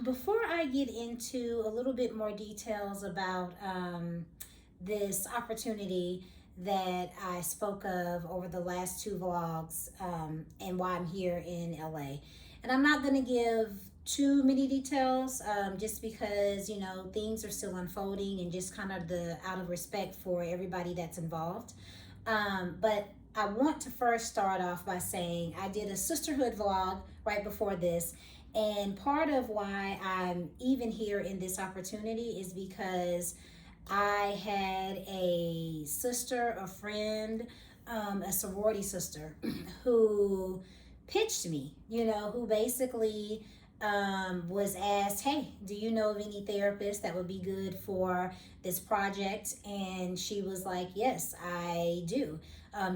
before I get into a little bit more details about this opportunity that I spoke of over the last two vlogs, and why I'm here in LA. And I'm not going to give too many details, just because, things are still unfolding, and just kind of the out of respect for everybody that's involved. But I want to first start off by saying I did a sisterhood vlog right before this. And part of why I'm even here in this opportunity is because I had a sister, a friend, a sorority sister who pitched me, who basically was asked, hey, do you know of any therapists that would be good for this project? And she was like, yes, I do.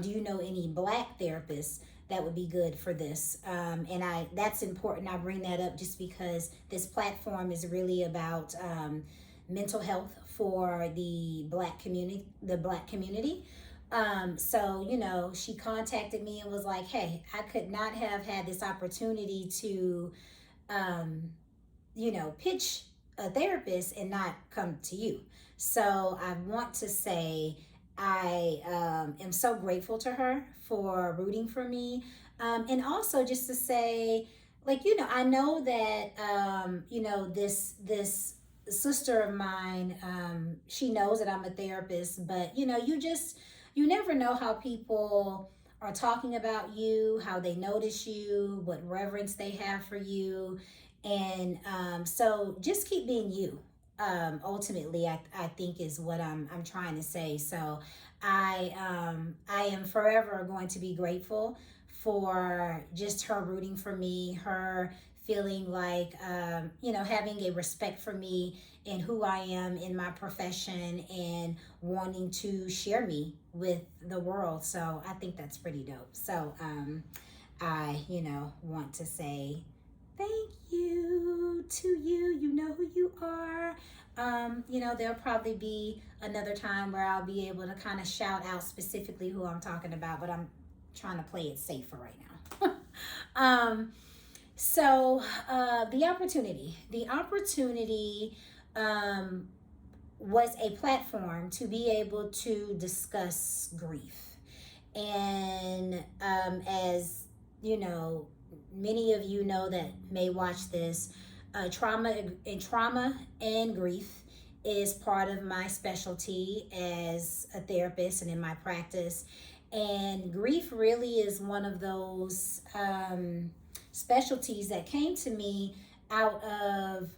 Do you know any Black therapists that would be good for this? And that's important. I bring that up just because this platform is really about mental health for the Black community. So, she contacted me and was like, hey, I could not have had this opportunity to, pitch a therapist and not come to you. So I want to say I am so grateful to her for rooting for me. And also just to say, I know that, this sister of mine, she knows that I'm a therapist, but you never know how people are talking about you, how they notice you, what reverence they have for you. And so just keep being you. Ultimately, I think is what I'm trying to say. So I am forever going to be grateful for just her rooting for me, her feeling like, having a respect for me and who I am in my profession, and wanting to share me with the world. So I think that's pretty dope. So I, want to say thank you to you. You know who you are. There'll probably be another time where I'll be able to kind of shout out specifically who I'm talking about, but I'm trying to play it safe for right now. So the opportunity was a platform to be able to discuss grief. And as you know, many of you know that may watch this, trauma and grief is part of my specialty as a therapist and in my practice. And grief really is one of those specialties that came to me out of,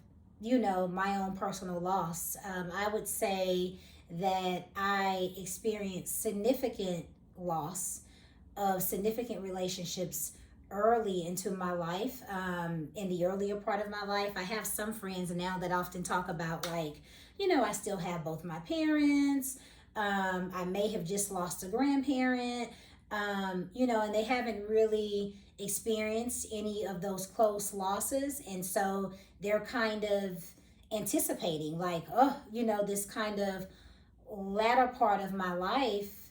my own personal loss. I would say that I experienced significant loss of significant relationships early into my life. In the earlier part of my life, I have some friends now that often talk about, like, I still have both my parents. I may have just lost a grandparent, and they haven't really experienced any of those close losses. And so they're kind of anticipating, like, oh, this kind of latter part of my life,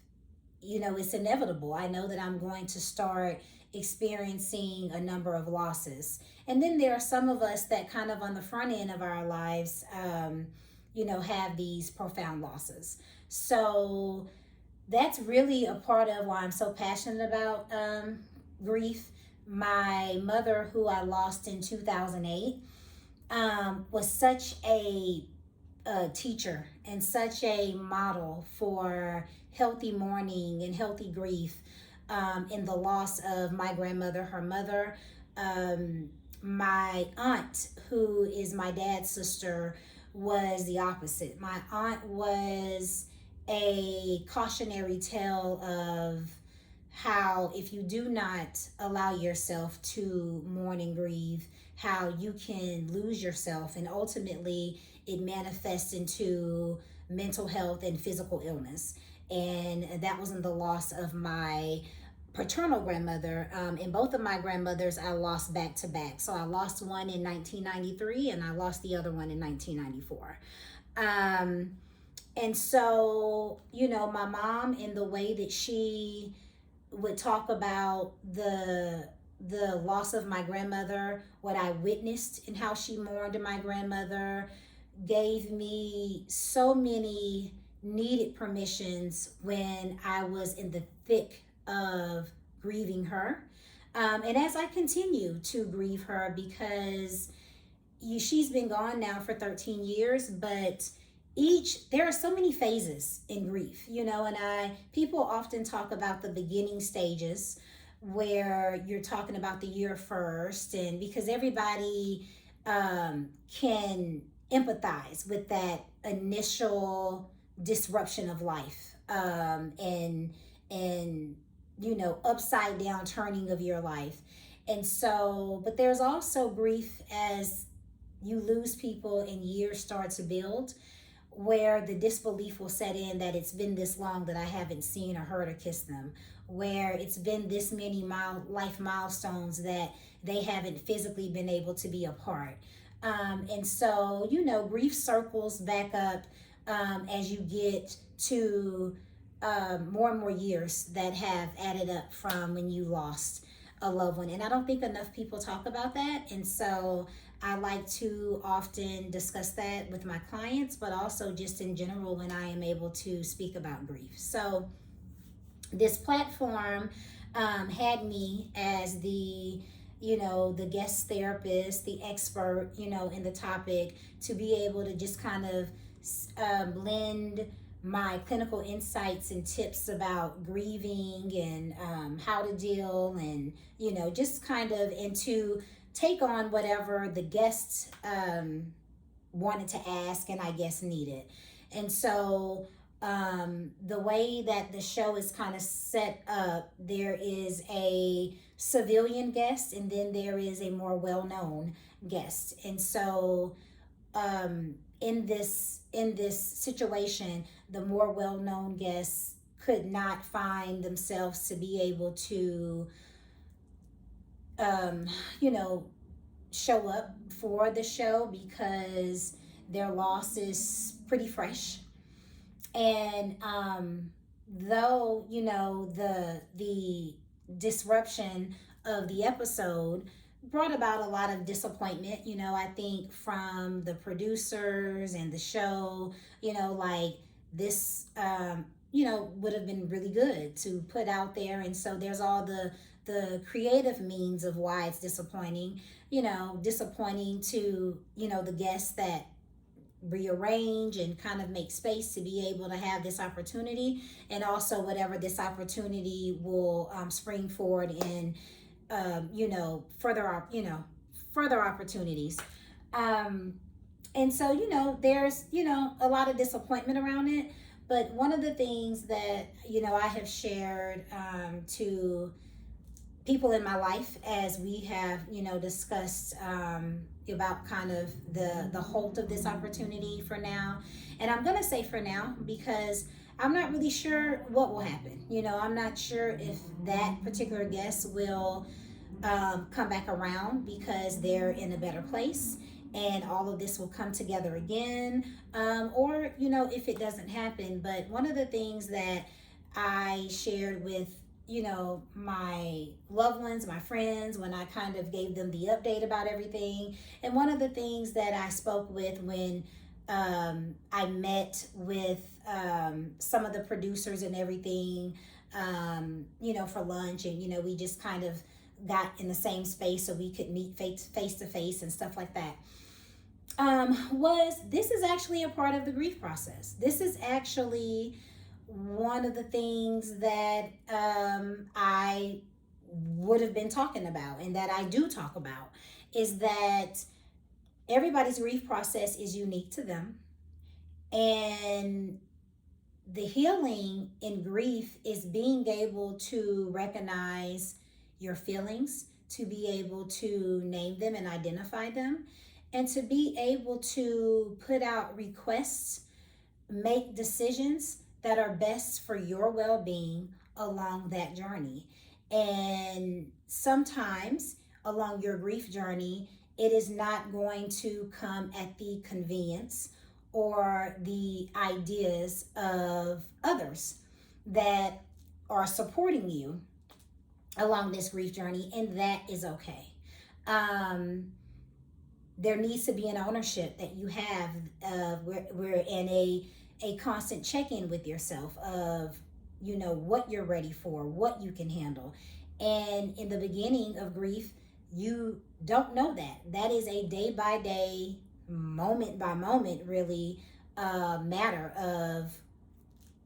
it's inevitable. I know that I'm going to start experiencing a number of losses. And then there are some of us that kind of on the front end of our lives, have these profound losses. So that's really a part of why I'm so passionate about grief. My mother, who I lost in 2008, was such a teacher and such a model for healthy mourning and healthy grief, in the loss of my grandmother, her mother. My aunt, who is my dad's sister, was the opposite. My aunt was a cautionary tale of how, if you do not allow yourself to mourn and grieve, how you can lose yourself, and ultimately it manifests into mental health and physical illness. And that was in the loss of my paternal grandmother. And both of my grandmothers I lost back to back. So I lost one in 1993 and I lost the other one in 1994. And so, my mom, in the way that she would talk about the the loss of my grandmother, what I witnessed and how she mourned my grandmother, gave me so many needed permissions when I was in the thick of grieving her. And as I continue to grieve her, because she's been gone now for 13 years, but there are so many phases in grief, and people often talk about the beginning stages where you're talking about the year first, and because everybody can empathize with that initial disruption of life, and upside down turning of your life. And so, but there's also grief as you lose people and years start to build, where the disbelief will set in that it's been this long that I haven't seen or heard or kissed them, where it's been this many life milestones that they haven't physically been able to be apart. And so, grief circles back up as you get to more and more years that have added up from when you lost a loved one. And I don't think enough people talk about that. And so I like to often discuss that with my clients, but also just in general when I am able to speak about grief. So this platform had me as the guest therapist, the expert, in the topic, to be able to just kind of lend my clinical insights and tips about grieving and how to deal, and just kind of, and to take on whatever the guests wanted to ask and I guess needed. And so the way that the show is kind of set up, there is a civilian guest and then there is a more well-known guest. And so in this situation, the more well-known guests could not find themselves to be able to show up for the show because their loss is pretty fresh. And though the disruption of the episode brought about a lot of disappointment, I think from the producers and the show, like this would have been really good to put out there. And so there's all the creative means of why it's disappointing to the guests that rearrange and kind of make space to be able to have this opportunity, and also whatever this opportunity will spring forward in further opportunities. And so there's a lot of disappointment around it, but one of the things that I have shared to people in my life, as we have discussed about kind of the halt of this opportunity for now. And I'm gonna say for now because I'm not really sure what will happen. I'm not sure if that particular guest will come back around because they're in a better place and all of this will come together again, or if it doesn't happen. But one of the things that I shared with my loved ones, my friends, when I kind of gave them the update about everything. And one of the things that I spoke with when I met with some of the producers and everything, for lunch, and we just kind of got in the same space so we could meet face to face and stuff like that, was this is actually a part of the grief process. This is actually one of the things that I would have been talking about, and that I do talk about, is that everybody's grief process is unique to them. And the healing in grief is being able to recognize your feelings, to be able to name them and identify them, and to be able to put out requests, make decisions that are best for your well-being along that journey. And sometimes along your grief journey, it is not going to come at the convenience or the ideas of others that are supporting you. along this grief journey, and that is okay. Um, there needs to be an ownership that you have. We're in a constant check-in with yourself of, what you're ready for, what you can handle. And in the beginning of grief, you don't know that. That is a day by day, moment by moment, really, matter of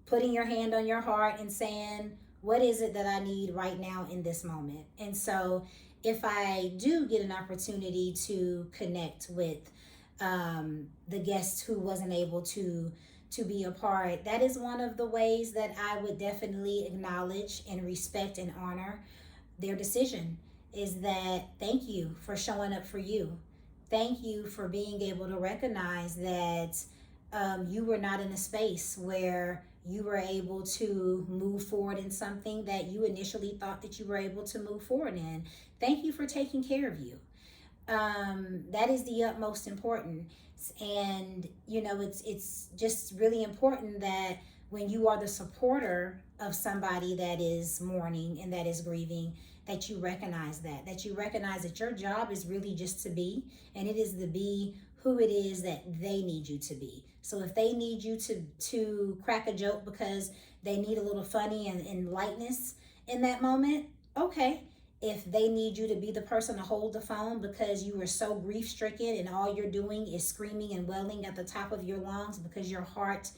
putting your hand on your heart and saying, what is it that I need right now in this moment? And so, if I do get an opportunity to connect with the guest who wasn't able to be a part, that is one of the ways that I would definitely acknowledge and respect and honor their decision. Is that, thank you for showing up for you. Thank you for being able to recognize that you were not in a space where you were able to move forward in something that you initially thought that you were able to move forward in. Thank you for taking care of you. That is the utmost important. And it's just really important that when you are the supporter of somebody that is mourning and that is grieving, that you recognize that you recognize that your job is really just to be, and it is to be who it is that they need you to be. So if they need you to crack a joke because they need a little funny and lightness in that moment, okay. If they need you to be the person to hold the phone because you were so grief stricken and all you're doing is screaming and wailing at the top of your lungs because your heart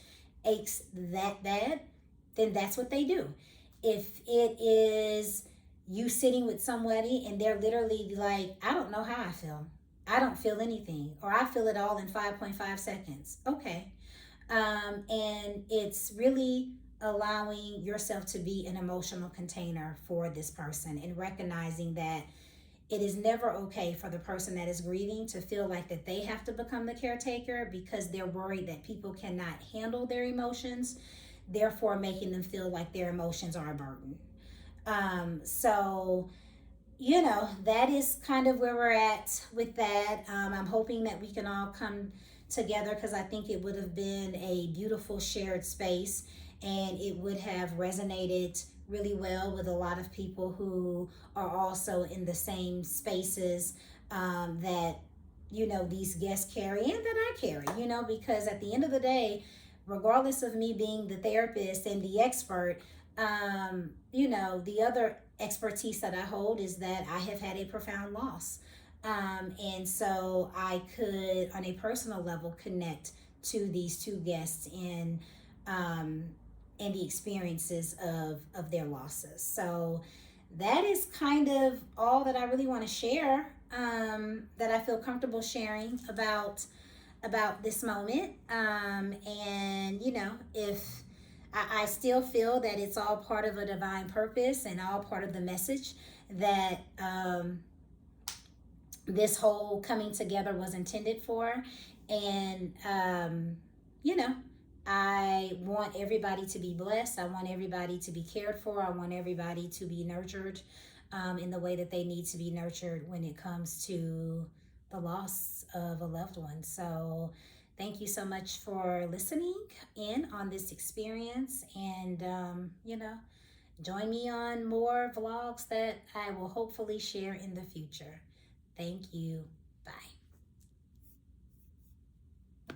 aches that bad, then that's what they do. If it is you sitting with somebody and they're literally like, I don't know how I feel. I don't feel anything, or I feel it all in 5.5 seconds. Okay. And it's really allowing yourself to be an emotional container for this person and recognizing that it is never okay for the person that is grieving to feel like that they have to become the caretaker because they're worried that people cannot handle their emotions, therefore making them feel like their emotions are a burden. So that is kind of where we're at with that. I'm hoping that we can all come together because I think it would have been a beautiful shared space and it would have resonated really well with a lot of people who are also in the same spaces that, these guests carry and that I carry, because at the end of the day, regardless of me being the therapist and the expert, the other expertise that I hold is that I have had a profound loss. And so I could, on a personal level, connect to these two guests and the experiences of their losses. So that is kind of all that I really want to share, that I feel comfortable sharing about this moment. And if I still feel that it's all part of a divine purpose and all part of the message that this whole coming together was intended for. And, I want everybody to be blessed. I want everybody to be cared for. I want everybody to be nurtured in the way that they need to be nurtured when it comes to the loss of a loved one. So, thank you so much for listening in on this experience. And, join me on more vlogs that I will hopefully share in the future. Thank you.